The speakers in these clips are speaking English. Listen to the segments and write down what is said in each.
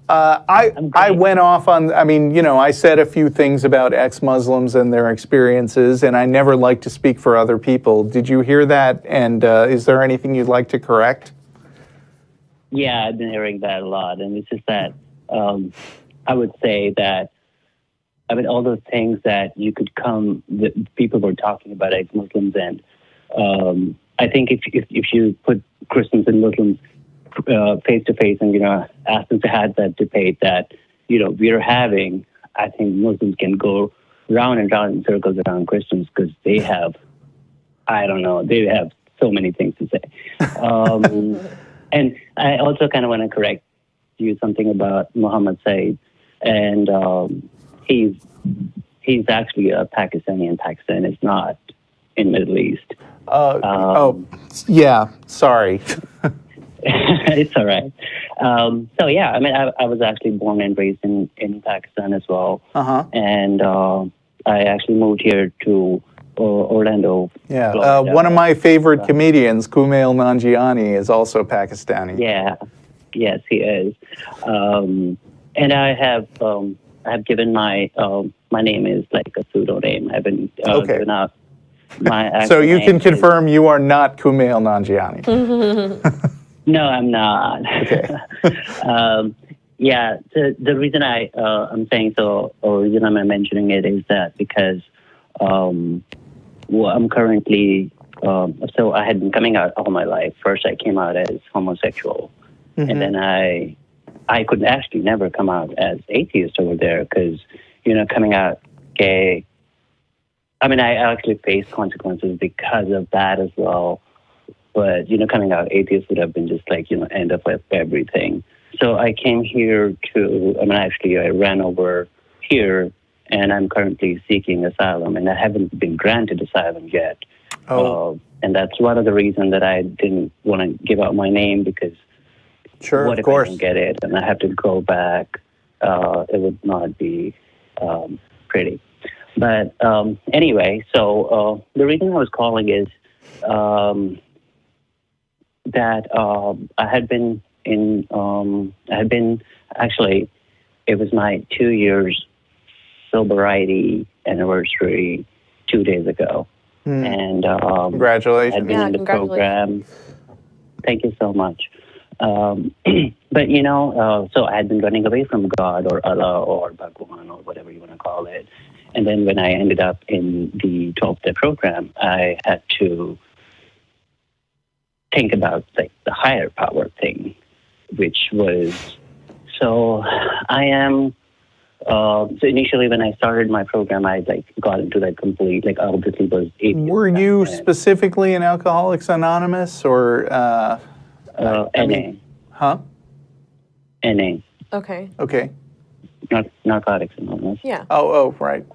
I went off on, I mean, you know, I said a few things about ex-Muslims and their experiences, and I never like to speak for other people. Did you hear that? And is there anything you'd like to correct? Yeah, I've been hearing that a lot. And it's just that I would say that, I mean, all those things that you could come, that people were talking about ex-Muslims, and I think if you put Christians and Muslims face to face and, you know, ask them to have that debate that, you know, we're having, I think Muslims can go round and round in circles around Christians because they have, I don't know, they have so many things to say. And I also kind of want to correct you something about Muhammad Said, and he's actually a Pakistani, and Pakistan is not in Middle East. Yeah, sorry. It's all right. So yeah, I mean, I was actually born and raised in Pakistan as well, and I actually moved here to Orlando. Yeah, one of my favorite comedians, Kumail Nanjiani, is also Pakistani. Yeah, yes, he is. And I have given my name is like a pseudonym. I haven't given out my actual So you can confirm you are not Kumail Nanjiani. No, I'm not. Okay. Yeah, the reason I'm saying so, or the reason I'm mentioning it is that because I'm currently, so I had been coming out all my life. First, I came out as homosexual, and then I could actually never come out as atheist over there because, you know, coming out gay, I mean, I actually faced consequences because of that as well. But, you know, coming out atheist would have been just like, you know, end up with everything. So I came here I ran over here, and I'm currently seeking asylum, and I haven't been granted asylum yet. And that's one of the reasons that I didn't want to give out my name, because what if I don't get it and I have to go back? It would not be pretty. But anyway, so the reason I was calling is that I had been actually, it was my 2 years sobriety anniversary 2 days ago. And congratulations. I'd been in the program. Thank you so much. But, you know, so I had been running away from God or Allah or Bhagwan or whatever you want to call it. And then when I ended up in the 12-step program, I had to think about like the higher power thing, which was, so I am, so initially when I started my program, I like got into that complete, like obviously was atheist. Were you specifically in Alcoholics Anonymous or? NA. Huh? NA. Okay. Okay. Not Narcotics Anonymous. Yeah. Oh, right.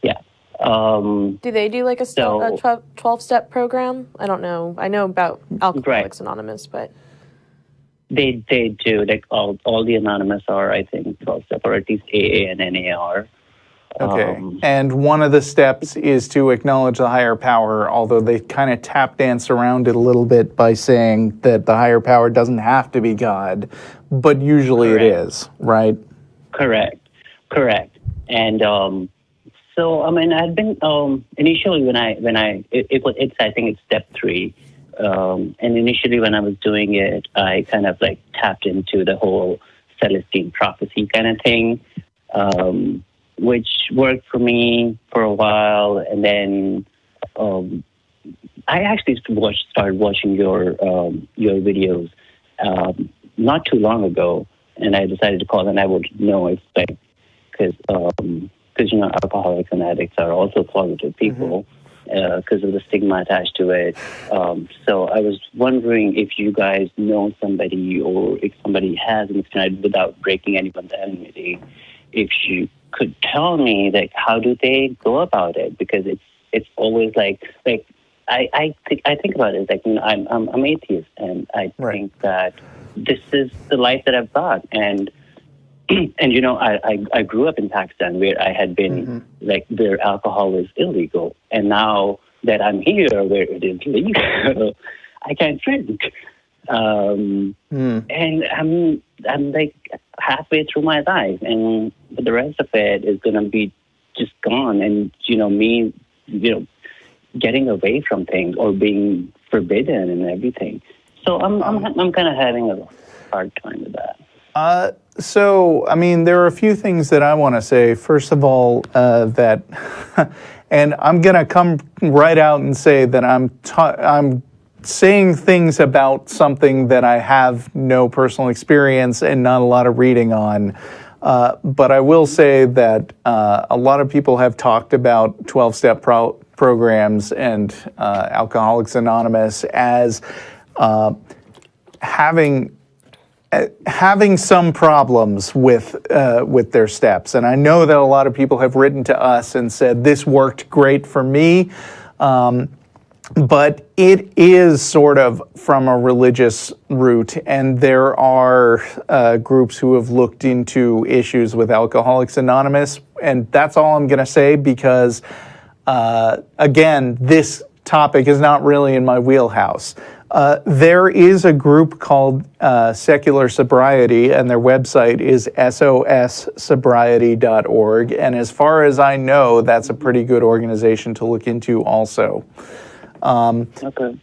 Yeah. Do they do like a 12-step program? I don't know. I know about Alcoholics Anonymous, but they do. Like all the Anonymous are, I think, 12-step, or at least AA and NA are. Okay. And one of the steps is to acknowledge the higher power, although they kind of tap dance around it a little bit by saying that the higher power doesn't have to be God, but usually it is, right? Correct. And so, I mean, I'd been initially when I I think it's step 3. And initially when I was doing it, I kind of like tapped into the whole Celestine prophecy kind of thing, which worked for me for a while. And then I actually started watching your videos not too long ago, and I decided to call, and I would know if like because you know, alcoholics and addicts are also positive people because of the stigma attached to it. So I was wondering if you guys know somebody, or if somebody has an experience, without breaking anyone's enmity, if you could tell me like how do they go about it, because it's always like I think about it like, you know, I'm atheist, and I think that this is the life that I've got, and you know, I grew up in Pakistan where I had been like where alcohol is illegal, and now that I'm here where it is legal, I can't drink. And I'm like, halfway through my life, and the rest of it is going to be just gone. And, me, getting away from things or being forbidden and everything. So I'm kind of having a hard time with that. There are a few things that I want to say. First of all, that, and I'm going to come right out and say that I'm saying things about something that I have no personal experience and not a lot of reading on. But I will say that a lot of people have talked about 12-step programs and Alcoholics Anonymous as having some problems with their steps. And I know that a lot of people have written to us and said, this worked great for me. But it is sort of from a religious root, and there are groups who have looked into issues with Alcoholics Anonymous, and that's all I'm going to say because, again, this topic is not really in my wheelhouse. There is a group called Secular Sobriety, and their website is sossobriety.org, and as far as I know, that's a pretty good organization to look into also. Okay.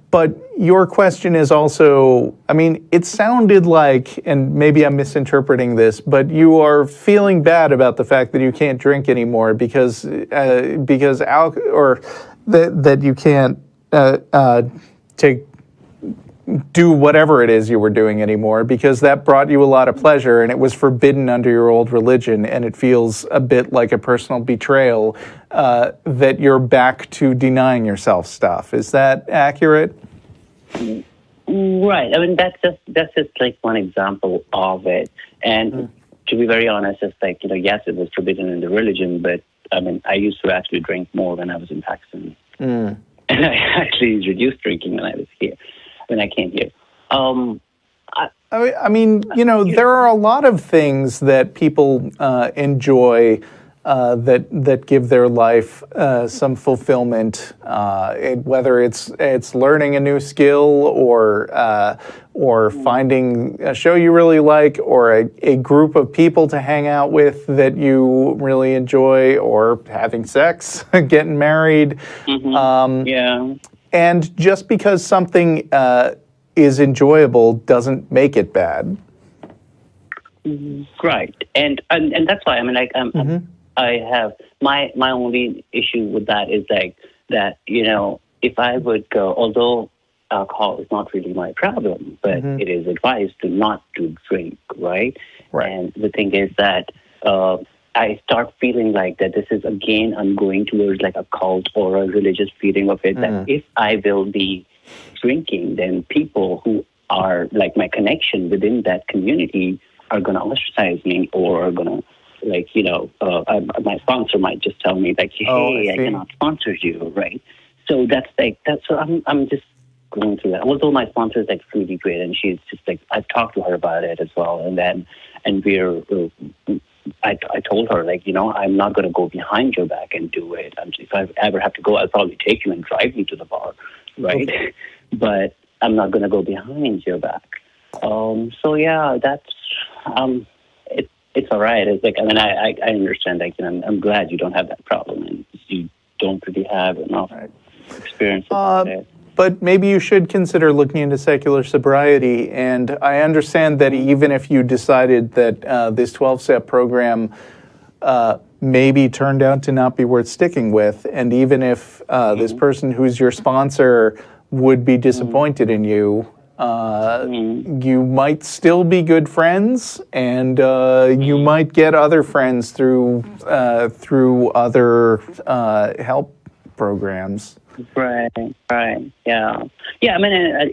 But your question is also, it sounded like, and maybe I'm misinterpreting this, but you are feeling bad about the fact that you can't drink anymore because that you can't do whatever it is you were doing anymore because that brought you a lot of pleasure and it was forbidden under your old religion, and it feels a bit like a personal betrayal that you're back to denying yourself stuff. Is that accurate? Right. That's just like one example of it. And to be very honest, it's like, yes, it was forbidden in the religion, but I used to actually drink more when I was in Pakistan. And I actually reduced drinking when I was here. When I came here. There are a lot of things that people enjoy that give their life some fulfillment, whether it's learning a new skill or finding a show you really like or a group of people to hang out with that you really enjoy, or having sex, getting married. Yeah. And just because something is enjoyable doesn't make it bad. Right, and that's why I have my only issue with that is like that if I would go, although alcohol is not really my problem, but it is advised to not to drink, right? And the thing is that I start feeling like that this is, again, I'm going towards like a cult or a religious feeling of it, that if I will be drinking, then people who are like my connection within that community are going to ostracize me or are going to, like, my sponsor might just tell me, like, hey, I cannot sponsor you, right? So so I'm just going through that. Although my sponsor is like really great, and she's just like, I've talked to her about it as well, and I told her, like, I'm not going to go behind your back and do it. If I ever have to go, I'll probably take you and drive you to the bar, right? Okay. But I'm not going to go behind your back. So yeah, that's it's all right. It's like, I understand. Like, I'm glad you don't have that problem, and you don't really have enough experience about it. But maybe you should consider looking into secular sobriety. And I understand that even if you decided that this 12-step program maybe turned out to not be worth sticking with, and even if this person who's your sponsor would be disappointed in you, you might still be good friends, and you might get other friends through other help programs. Right, yeah. I'm at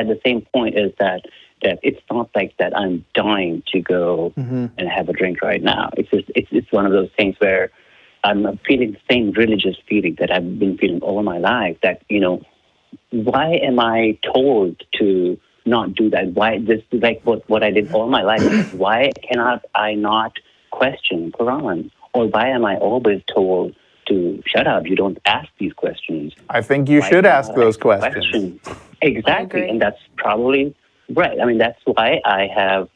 the same point is that it's not like that I'm dying to go and have a drink right now. It's just it's one of those things where I'm feeling the same religious feeling that I've been feeling all my life. That why am I told to not do that? Why this is like what I did all my life? Why cannot I not question Quran? Or why am I always told to shut up? You don't ask these questions. I think you should ask those questions. Exactly, and that's probably Right. I mean, that's why I have.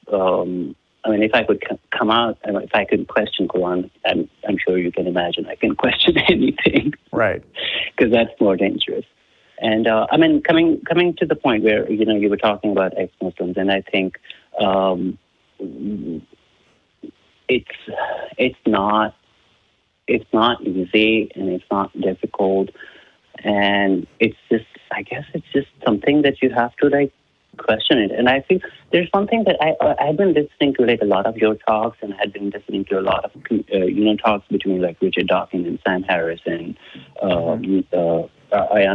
I mean, if I could come out, if I could question Quran, I'm sure you can imagine I can question anything. Right. Because that's more dangerous. And I mean, coming to the point where you were talking about ex-Muslims, and I think it's not easy and it's not difficult, and it's just, I guess it's just something that you have to question it. And I think there's one thing that I've been listening to a lot of your talks, and I had been listening to a lot of talks between Richard Dawkins and Sam Harris and Ayan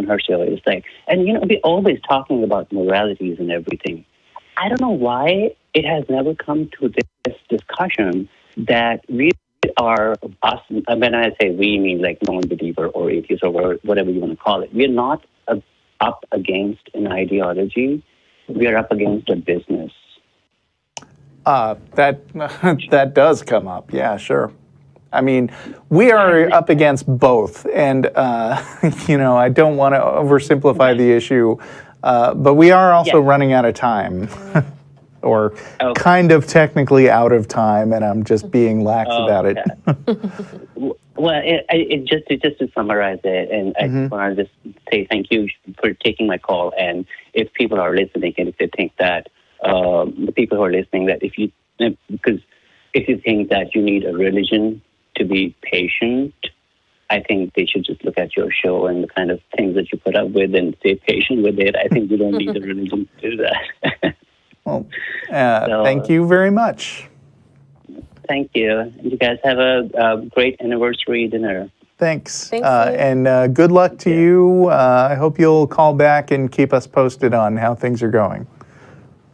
Hirschfeld. It's and we're always talking about moralities and everything. I don't know why it has never come to this discussion that we are us. When I say we, mean non-believer or atheist or whatever you want to call it. We're not up against an ideology. We are up against a business. That does come up. Yeah, sure. I mean, we are up against both, and I don't want to oversimplify the issue, but we are also running out of time, or kind of technically out of time, and I'm just being lax about it. Well, it just to summarize it, and I just want to just say thank you for taking my call. And if people are listening, and if they think that the people who are listening, that if you think that you need a religion to be patient, I think they should just look at your show and the kind of things that you put up with and stay patient with it. I think you don't need a religion to do that. Well, thank you very much. Thank you. You guys have a great anniversary dinner. Thanks. And good luck to you. I hope you'll call back and keep us posted on how things are going.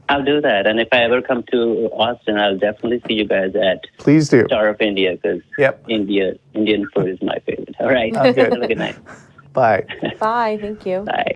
I'll do that. And if I ever come to Austin, I'll definitely see you guys at Please do. Star of India, because Indian food is my favorite. All right. Good. Have a good night. Bye. Bye. Thank you. Bye.